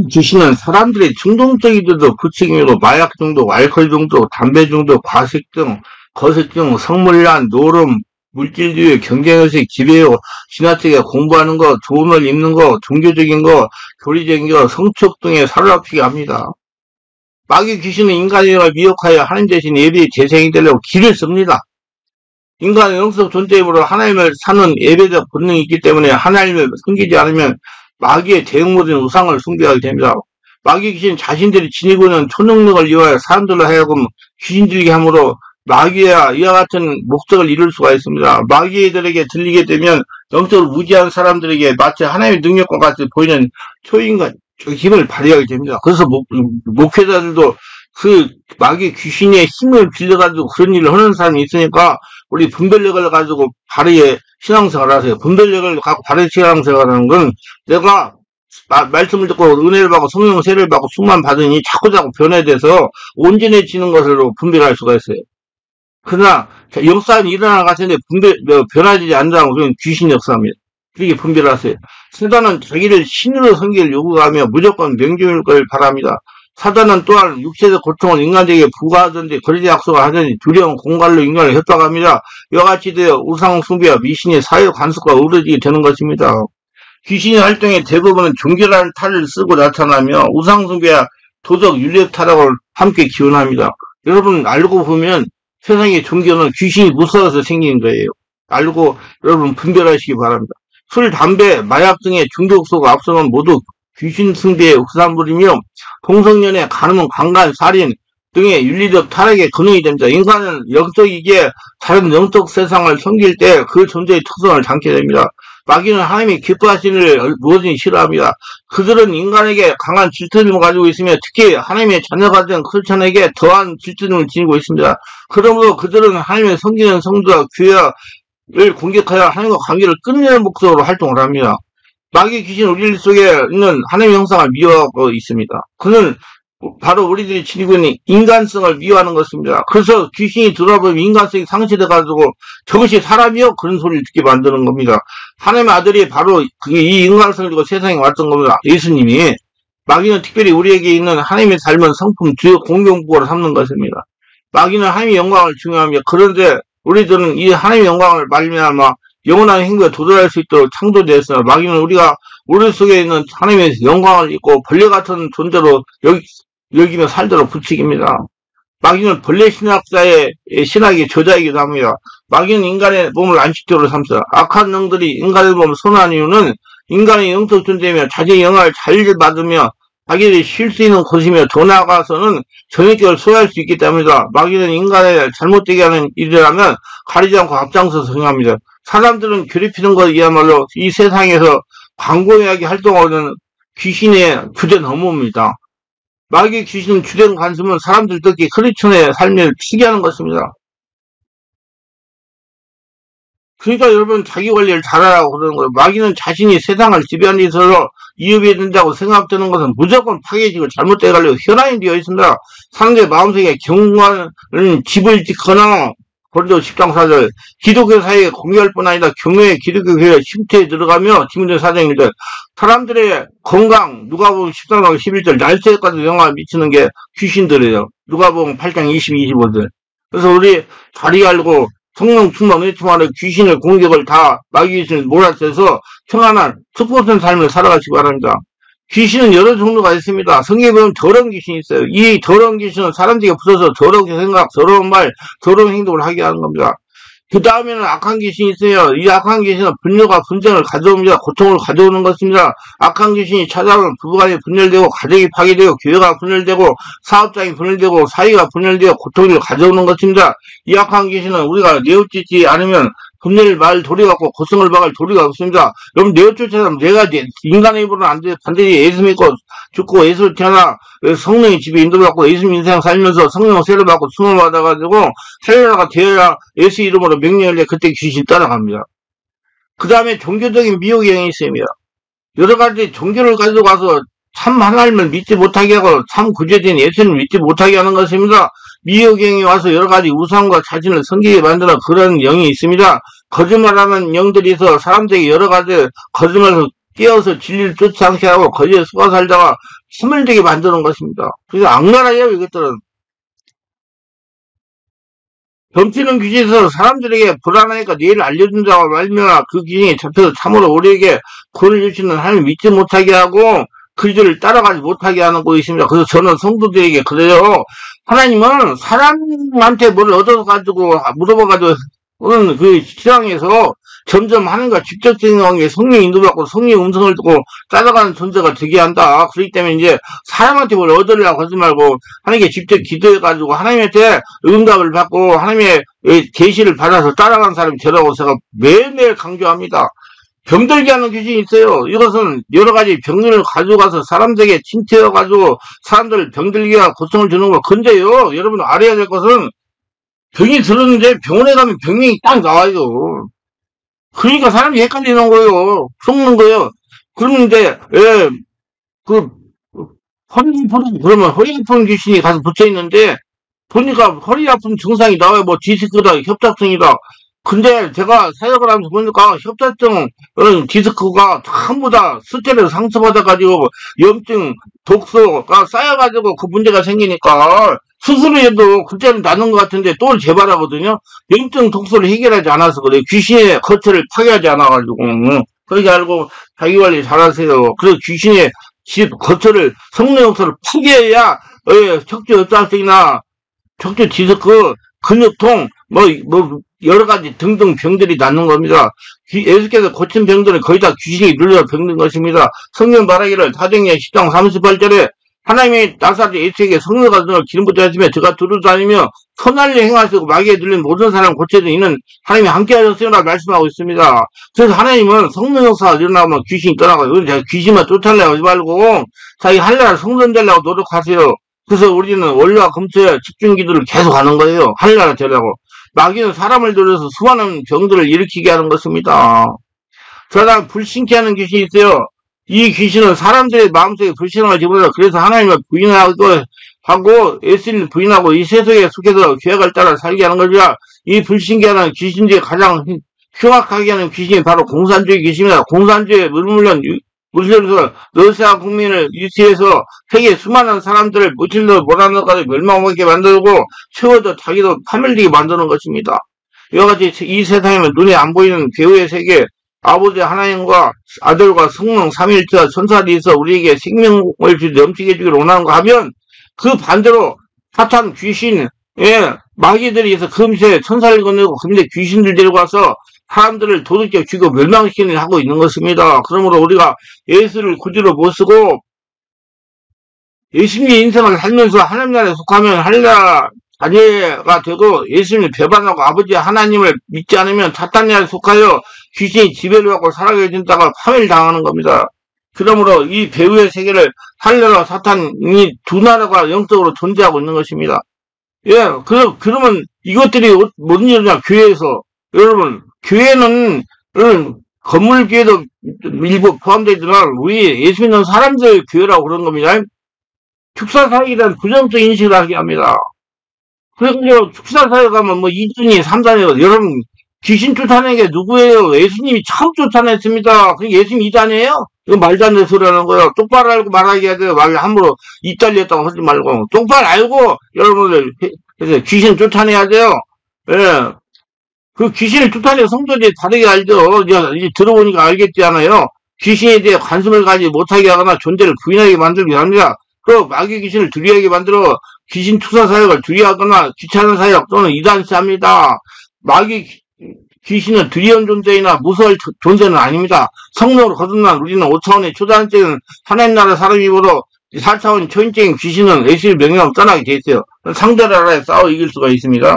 주시는 사람들의 충동적이어도 부책임으로 마약 중독, 알코올 중독, 담배 중독, 과식 등, 거식 등, 성물란, 노름, 물질주의, 경쟁의식, 지배요, 지나치게 공부하는 거, 좋은 옷 입는 거, 종교적인 거, 교리적인 거, 성취욕 등에 사로잡히게 합니다. 마귀 귀신은 인간의 영을 미혹하여 하나님 대신 예배의 재생이 되려고 길을 씁니다. 인간의 영적 존재이므로 하나님을 사는 예배적 본능이 있기 때문에 하나님을 섬기지 않으면 마귀의 대응모든 우상을 숭배하게 됩니다. 마귀 귀신 자신들이 지니고 있는 초능력을 이용하여 사람들로 하여금 귀신 들게 함으로 마귀와 이와 같은 목적을 이룰 수가 있습니다. 마귀들에게 들리게 되면 영적으로 무지한 사람들에게 마치 하나님의 능력과 같이 보이는 초인간 힘을 발휘하게 됩니다. 그래서 목회자들도 그 마귀 귀신의 힘을 빌려가지고 그런 일을 하는 사람이 있으니까 우리 분별력을 가지고 바르게 신앙생활을 하세요. 분별력을 갖고 바르게 신앙생활을 하는 건 내가 말씀을 듣고 은혜를 받고 성령 세례를 받고 수만 받으니 자꾸자꾸 변화돼서 온전해지는 것으로 분별할 수가 있어요. 그러나 역사는 일어나는 것 같은데 변화되지 않는다는 것은 귀신 역사입니다. 그렇게 분별하세요. 사단은 자기를 신으로 섬기를 요구하며 무조건 명중일 걸 바랍니다. 사단은 또한 육체적 고통을 인간에게 부과하든지 거리대 약속을 하든지 두려운 공갈로 인간을 협박합니다. 이와 같이 되어 우상 숭배와 미신의 사회 관습과 어우러지게 되는 것입니다. 귀신의 활동의 대부분은 종교라는 탈을 쓰고 나타나며 우상 숭배와 도덕 윤리적 타락을 함께 기원합니다. 여러분 알고 보면 세상의 종교는 귀신이 무서워서 생긴 거예요. 알고 여러분 분별하시기 바랍니다. 술, 담배, 마약 등의 중독소가 앞서는 모두 귀신 숭배의 흑산물이며 동성연애, 간음, 강간, 살인 등의 윤리적 타락의 근원이 됩니다. 인간은 영적이기에 다른 영적 세상을 섬길 때 그 존재의 특성을 담게 됩니다. 마귀는 하나님이 기뻐하시는 일을 무엇인지 싫어합니다. 그들은 인간에게 강한 질투심을 가지고 있으며 특히 하나님의 자녀가 된 크리스천에게 더한 질투심을 지니고 있습니다. 그러므로 그들은 하나님의 섬기는 성도와 교회를 공격하여 하나님과 관계를 끊는 목적으로 활동을 합니다. 마귀 귀신 우리 속에 있는 하나님의 형상을 미워하고 있습니다. 그는 바로 우리들이 지니고 있는 인간성을 미워하는 것입니다. 그래서 귀신이 들어보면 인간성이 상실돼가지고 저것이 사람이요? 그런 소리를 듣게 만드는 겁니다. 하나님의 아들이 바로 이 인간성을 가지고 세상에 왔던 겁니다. 예수님이. 마귀는 특별히 우리에게 있는 하나님의 삶은 성품, 주요 공경부호로 삼는 것입니다. 마귀는 하나님의 영광을 중요합니다. 그런데 우리들은 이 하나님의 영광을 말미암아 영원한 행복에 도달할 수 있도록 창조되었으나 마귀는 우리가 우리 속에 있는 하나님의 영광을 잊고 벌레 같은 존재로 여기며 살도록 부추깁니다. 마귀는 벌레 신학자의 신학의 저자이기도 합니다. 마귀는 인간의 몸을 안식처로 삼습니다. 악한 영들이 인간의 몸을 선호한 이유는 인간의 영적 존재이며 자기의 영을 잘 받으며 자기들이 쉴 수 있는 곳이며 더 나아가서는 전액격을 소유할 수 있기 때문이다. 마귀는 인간을 잘못되게 하는 일이라면 가리지 않고 앞장서서 행합니다. 사람들은 괴롭히는 것이야말로 이 세상에서 광범위하게 활동하는 귀신의 주된 업무입니다. 마귀 귀신은 주된 관심은 사람들 특히 크리스천의 삶을 피기하는 것입니다. 그러니까 여러분 자기 관리를 잘하라고 그러는 거예요. 마귀는 자신이 세상을 지배하는 데 있어서 이업이 된다고 생각되는 것은 무조건 파괴지고 잘못돼 가려고 현안이 되어 있습니다. 상대 마음속에 경고하는 집을 짓거나 고린도 10장 4절 기독교 사회에 공유할 뿐 아니라 교회의 기독교 교회 쉼터에 들어가며 디모데 4장 1절 사람들의 건강 누가복음 13장 11절 날짜에까지 영향을 미치는 게 귀신들이에요. 누가복음 8장 22, 25절 그래서 우리 자리 알고 성령 충만 의충만의 귀신의 공격을 다 마귀 귀신을 몰아쳐서 평안한 축복된 삶을 살아가시기 바랍니다. 귀신은 여러 종류가 있습니다. 성경에 보면 더러운 귀신이 있어요. 이 더러운 귀신은 사람들에게 붙어서 더러운 생각, 더러운 말, 더러운 행동을 하게 하는 겁니다. 그 다음에는 악한 귀신이 있어요. 이 악한 귀신은 분열과 분쟁을 가져옵니다. 고통을 가져오는 것입니다. 악한 귀신이 찾아오면 부부간이 분열되고 가정이 파괴되고 교회가 분열되고 사업장이 분열되고 사회가 분열되고 고통을 가져오는 것입니다. 이 악한 귀신은 우리가 내어쫓지 않으면 분열을 말 도리가 없고 고성을 막을 도리가 없습니다. 여러분 내어쫓아서 내가 인간의 입으로는 안 돼. 반드시 예수 믿고 죽고 예수를 태어나 성령의 집에 인도를 받고 예수 인생 살면서 성령 세례 받고 수모 받아가지고 할례자가 되어야 예수 이름으로 명령을 내 그때 귀신이 따라갑니다. 그 다음에 종교적인 미혹의 영이 있습니다. 여러 가지 종교를 가지고 가서 참 하나님을 믿지 못하게 하고 참 구제된 예수님을 믿지 못하게 하는 것입니다. 미혹의 영이 와서 여러 가지 우상과 자신을 섬기게 만드는 그런 영이 있습니다. 거짓말하는 영들이 있어 사람들에게 여러 가지 거짓말을 깨어서 진리를 쫓지 않게 하고 거기에 속아 살다가 스물되게 만드는 것입니다. 그래서 악랄해요, 이것들은. 덤치는 귀신에서 사람들에게 불안하니까 내일 알려준다고 말미암아 그 귀신이 잡혀서 참으로 우리에게 구원을 주시는 하나님 믿지 못하게 하고 그리스도를 따라가지 못하게 하는 곳이 있습니다. 그래서 저는 성도들에게 그래요. 하나님은 사람한테 뭘 얻어가지고 물어봐가지고 오는 그 시장에서 점점 하나님과 직접적인 관계, 성령 인도받고 성령 음성을 듣고 따라가는 존재가 되게 한다. 그렇기 때문에 이제 사람한테 뭘 얻으려고 하지 말고 하나님께 직접 기도해가지고 하나님한테 응답을 받고 하나님의 계시를 받아서 따라가는 사람이 되라고 제가 매일매일 강조합니다. 병들게 하는 귀신이 있어요. 이것은 여러 가지 병을 가져가서 사람들에게 침투해가지고 사람들 병들게 하고 고통을 주는 거. 근데요, 여러분 알아야 될 것은 병이 들었는데 병원에 가면 병명이 딱 나와요. 그러니까 사람이 헷갈리는 거예요. 속는 거예요. 그러는데, 예, 그, 허리 아픈, 그러면 허리 아픈 귀신이 가서 붙여 있는데, 보니까 허리 아픈 증상이 나와요. 뭐, 디스크다, 협착증이다. 근데 제가 사역을 하면서 보니까 협착증, 디스크가 전부 다 스트레스 상처받아가지고, 염증, 독소가 쌓여가지고 그 문제가 생기니까, 수술을 해도 그때는 낫는 것 같은데 또 재발하거든요. 염증 독소를 해결하지 않아서 그래요. 귀신의 거처를 파괴하지 않아가지고. 그렇게 알고 자기 관리 잘하세요. 그래서 귀신의 집 거처를 성령 역사를 파괴해야 척추 협착증이나 척추 디스크, 근육통, 여러 가지 등등 병들이 낫는 겁니다. 예수께서 고친 병들은 거의 다 귀신이 눌려 병든 것입니다. 성경 말하기를 사도행전 10장 38절에 하나님이 나사렛 예수에게 성령과 눈을 기름 부어 하시며 저가 두루 다니며 선할 일 행하시고 마귀에 들린 모든 사람 고쳐진 이는 하나님이 함께 하셨으나 말씀하고 있습니다. 그래서 하나님은 성령 역사가 일어나면 귀신이 떠나가요. 제가 귀신만 쫓아내려고 하지 말고 자기 할례를 성전 되려고 노력하세요. 그래서 우리는 원료와 금토에 집중 기도를 계속 하는 거예요. 할례를 되려고. 마귀는 사람을 들여서 수많은 병들을 일으키게 하는 것입니다. 그러다 불신케 하는 귀신이 있어요. 이 귀신은 사람들의 마음속에 불신함을 집어넣어 그래서 하나님을 부인하고 예수님을 부인하고 이 세속에 속해서 계획을 따라 살게 하는 거죠. 이 불신케 하는 귀신 중에 가장 흉악하게 하는 귀신이 바로 공산주의 귀신입니다. 공산주의에 물론 러시아 국민을 유치해서 세계 수많은 사람들을 무찔러 몰아넣어서 멸망하게 만들고 채워져 자기도 파멸되게 만드는 것입니다. 이와 같이 이 세상에는 눈에 안 보이는 배후의 세계 아버지 하나님과 아들과 성령 삼위일체와 천사들이 있어 우리에게 생명을 넘치게 해주기를 원하는가 하면 그 반대로 사탄 귀신 마귀들이 있어 금세 천사를 건네고 금세 귀신들 데리고 와서 사람들을 도둑질 죽이고 멸망시키는 일을 하고 있는 것입니다. 그러므로 우리가 예수를 구주로 모시고 예수님의 인생을 살면서 하나님 나라에 속하면 할례 자녀가 되고 예수님을 배반하고 아버지 하나님을 믿지 않으면 사탄 나라에 속하여 귀신이 지배를 받고 살아가게 된다가 파멸당하는 겁니다. 그러므로 이 배후의 세계를 할례와 사탄이 두 나라가 영적으로 존재하고 있는 것입니다. 그러면 이것들이 뭔 일이냐, 교회에서. 여러분, 교회는, 건물교회도 일부 포함되지만, 우리 예수 믿는 사람들 교회라고 그런 겁니다. 축사사역에 대한 부정적 인식을 하게 합니다. 그래서 축사사역 가면 이준이, 삼단이고, 여러분, 귀신 쫓아내는 게 누구예요? 예수님이 처음 쫓아냈습니다. 그게 예수님 이단이에요? 이거 말도 안 되는 소리 하는 거예요. 똑바로 알고 말하게 해야 돼요. 말 함부로 입 달렸다고 하지 말고. 똑바로 알고, 여러분들, 귀신 쫓아내야 돼요. 그 귀신을 쫓아내는 성도들이 다르게 알죠. 이제 들어보니까 알겠잖아요. 귀신에 대해 관심을 가지 못하게 하거나 존재를 부인하게 만들게 합니다. 그 마귀 귀신을 두려워하게 만들어 귀신 투사 사역을 두려워하거나 귀찮은 사역 또는 이단시합니다. 마귀 귀신은 두려운 존재이나 무서울 존재는 아닙니다. 성령으로 거듭난 우리는 5차원의 초자연적인 하나님 나라 사람이므로 4차원 초인적인 귀신은 예수의 명령을 떠나게 돼 있어요. 상대나라에 싸워 이길 수가 있습니다.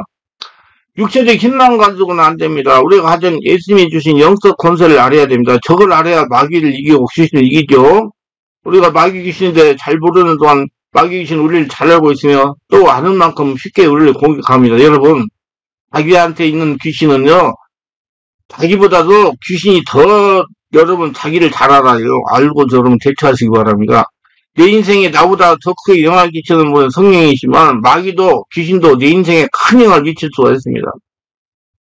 육체적 힘만 가지고는 안 됩니다. 우리가 가진 예수님이 주신 영적 권세를 알아야 됩니다. 저걸 알아야 마귀를 이기고 귀신을 이기죠. 우리가 마귀 귀신인데 잘 모르는 동안 마귀 귀신 우리를 잘 알고 있으며 또 아는 만큼 쉽게 우리를 공격합니다. 여러분, 자기한테 있는 귀신은요, 자기보다도 귀신이 더 여러분 자기를 잘 알아요. 알고 여러분 대처하시기 바랍니다. 내 인생에 나보다 더 크게 영향을 끼치는 분은 성령이시지만 마귀도 귀신도 내 인생에 큰 영향을 미칠 수가 있습니다.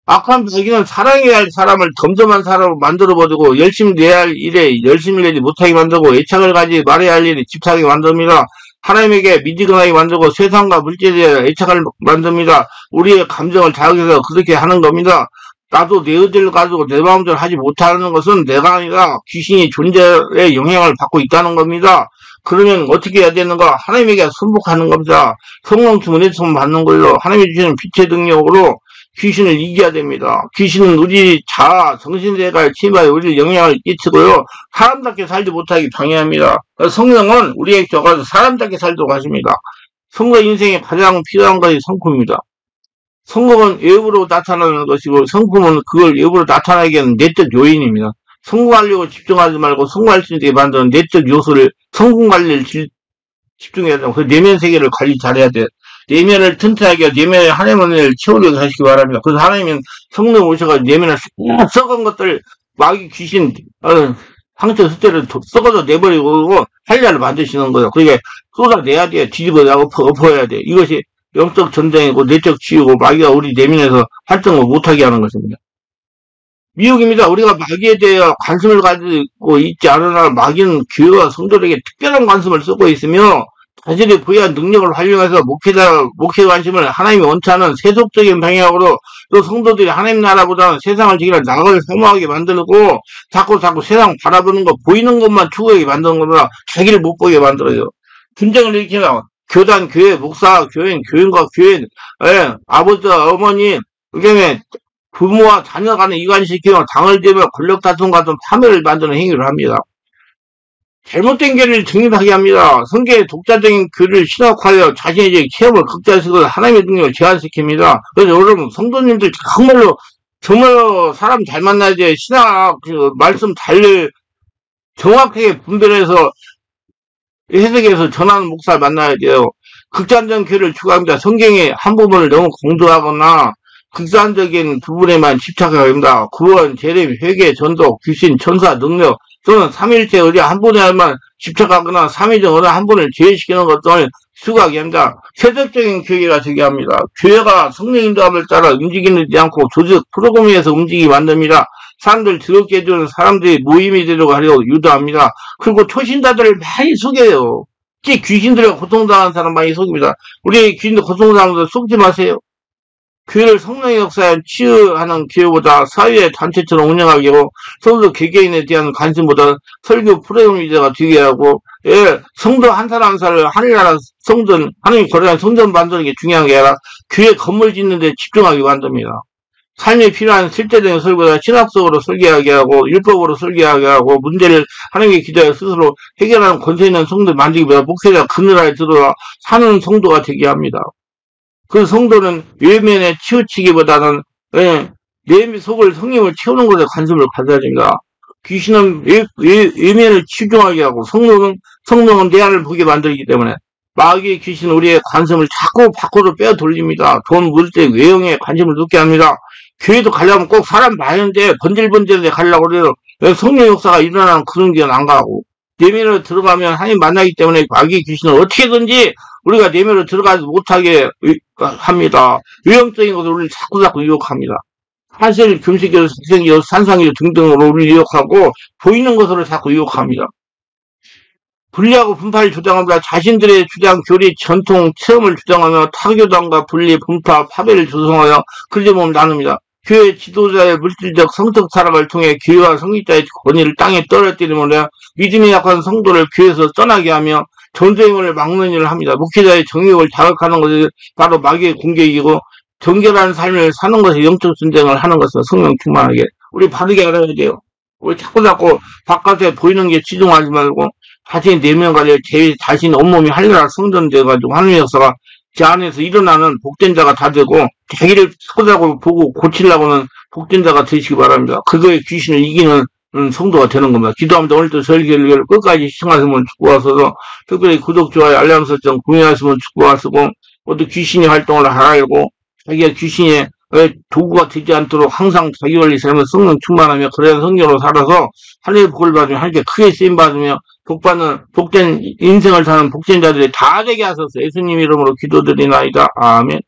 악한 자기는 사랑해야 할 사람을 덤덤한 사람으로 만들어버리고 열심히 내야 할 일에 열심히 내지 못하게 만들고 애착을 가지 말아야 할 일에 집착하게 만듭니다. 하나님에게 미지근하게 만들고 세상과 물질에 애착을 만듭니다. 우리의 감정을 자극해서 그렇게 하는 겁니다. 나도 내 의지를 가지고 내 마음대로 하지 못하는 것은 내가 아니라 귀신이 존재의 영향을 받고 있다는 겁니다. 그러면 어떻게 해야 되는가? 하나님에게 순복하는 겁니다. 성령 충만에 받는 걸로 하나님이 주시는 빛의 능력으로 귀신을 이겨야 됩니다. 귀신은 우리 자아, 정신세계를 침입하여 우리를 영향을 끼치고요. 사람답게 살지 못하게 방해합니다. 성령은 우리에게 줘가지고 사람답게 살도록 하십니다. 성도 인생에 가장 필요한 것이 성품입니다. 성공은 외부로 나타나는 것이고 성품은 그걸 외부로 나타나게 하는 내적 요인입니다. 성공하려고 집중하지 말고 성공할 수 있게 만드는 내적 요소를 성공 관리를 집중해야 되고 그 내면 세계를 관리 잘해야 돼. 내면을 튼튼하게 하고 내면의 하나님을 채우려고 하시기 바랍니다. 그래서 하나님은 성령 오셔가지고 내면을 썩은 것들 마귀 귀신 상처 숫자를 썩어서 내버리고 한리를 만드시는 거예요. 그게 쏟아내야 돼. 뒤집어내고 엎어야 돼. 이것이 영적 전쟁이고 내적 치유고 마귀가 우리 내면에서 활동을 못하게 하는 것입니다. 미혹입니다. 우리가 마귀에 대해 관심을 가지고 있지 않으나 마귀는 교회와 성도들에게 특별한 관심을 쓰고 있으며 자신이 부여한 능력을 활용해서 목회 관심을 하나님이 원치 않은 세속적인 방향으로 또 성도들이 하나님 나라보다는 세상을 지키는 낙을 혐오하게 만들고 자꾸 세상 바라보는 거 보이는 것만 추구하게 만드는 겁니다. 자기를 못 보게 만들어요. 분쟁을 일으키면 교단, 교회, 목사, 교인, 교인과 교인, 아버지, 어머니, 그다음에 부모와 자녀 간에 이간시키며 당을 대며 권력 다툼 같은 파멸을 만드는 행위를 합니다. 잘못된 교리를 정립하게 합니다. 성경의 독자적인 교리를 신학화하여 자신의 체험을 극대화시키고 하나님의 능력을 제한시킵니다. 그래서 여러분 성도님들 정말로 사람 잘 만나야 돼. 신학 말씀 잘 정확하게 분별해서 해석해서 전하는 목사를 만나야 돼요. 극단적 교리를 추구합니다. 성경의 한 부분을 너무 공조하거나 극단적인 부분에만 집착하게 됩니다. 구원, 재림, 회개, 전도, 귀신, 천사, 능력 또는 삼일체 어디 한 분에만 집착하거나 삼위적 어느 한 분을 제외시키는 것을 수고하게 합니다. 세속적인 교회가 되게 합니다. 교회가 성령 인도함을 따라 움직이지 않고 조직 프로그램에서 움직이게 만듭니다. 사람들 즐겁게 해주는 사람들이 모임이 되려고 하려고 유도합니다. 그리고 초신자들을 많이 속여요. 특히 귀신들과 고통당하는 사람 많이 속입니다. 우리 귀신들 고통당하는 사람 속지 마세요. 교회를 성령의 역사에 치유하는 교회보다 사회의 단체처럼 운영하게 하고 성도 개개인에 대한 관심보다 설교 프로그램이자가 되게 하고 성도 한 사람 한 사람을 하늘나라 성전 하나님 거룩한 성전 만드는 게 중요한 게 아니라 교회 건물 짓는 데 집중하게 만듭니다. 삶에 필요한 실제적인 설교가 신학적으로 설계하게 하고 율법으로 설계하게 하고 문제를 하나님께 기도하여 스스로 해결하는 권세 있는 성도를 만들기보다 목회자 그늘에 들어와 사는 성도가 되게 합니다. 그 성도는 외면에 치우치기보다는 내 속을 성령을 채우는 것에 관심을 가져야 됩니다. 귀신은 외면을 치중하게 하고 성령은 내 안을 보게 만들기 때문에 마귀의 귀신은 우리의 관심을 자꾸 밖으로 빼어 돌립니다. 돈, 물질, 외형에 관심을 놓게 합니다. 교회도 가려면 꼭 사람 많은데 번질번질하게 가려고 그래요. 성령 역사가 일어나는 그런 길은 안 가고 내면으로 들어가면 하나님 만나기 때문에 마귀의 귀신은 어떻게든지 우리가 내면으로 들어가지 못하게 합니다. 외형적인 것을 우리를 자꾸 유혹합니다. 사실 금식이요, 생이요, 산상이요 등등으로 우리를 유혹하고 보이는 것으로 자꾸 유혹합니다. 분리하고 분파를 주장합니다. 자신들의 주장, 교리, 전통, 체험을 주장하며 타교단과 분리, 분파, 파배를 조성하여 그리 몸을 나눕니다. 교회 지도자의 물질적 성적 타락을 통해 교회와 성직자의 권위를 땅에 떨어뜨리며 믿음이 약한 성도를 교회에서 떠나게 하며 전쟁을 막는 일을 합니다. 목회자의 정욕을 자극하는 것이 바로 마귀의 공격이고 정결한 삶을 사는 것이 영적 전쟁을 하는 것은 성령 충만하게 우리 바르게 알아야 돼요. 우리 자꾸 바깥에 보이는 게 치중하지 말고 자신의 내면 관리를 자신 온몸이 하늘나라 성전 돼가지고 하나님의 역사가 제 안에서 일어나는 복된 자가 다 되고 자기를 서자고 보고 고치려고는 복된 자가 되시기 바랍니다. 그거에 귀신을 이기는 성도가 되는 겁니다. 기도합니다. 오늘도 설교를 끝까지 시청하시면 축복하셔서 특별히 구독, 좋아요, 알람 설정, 공유하시면 축복하시고 모두 귀신이 활동을 하라고 자기가 귀신의 도구가 되지 않도록 항상 자기 관리 삶을 성령 충만하며 그런 성령으로 살아서 하늘의 복을 받으며 하나님께 크게 쓰임받으며 복된 인생을 사는 복된 자들이 다 되게 하소서. 예수님 이름으로 기도드리나이다. 아멘.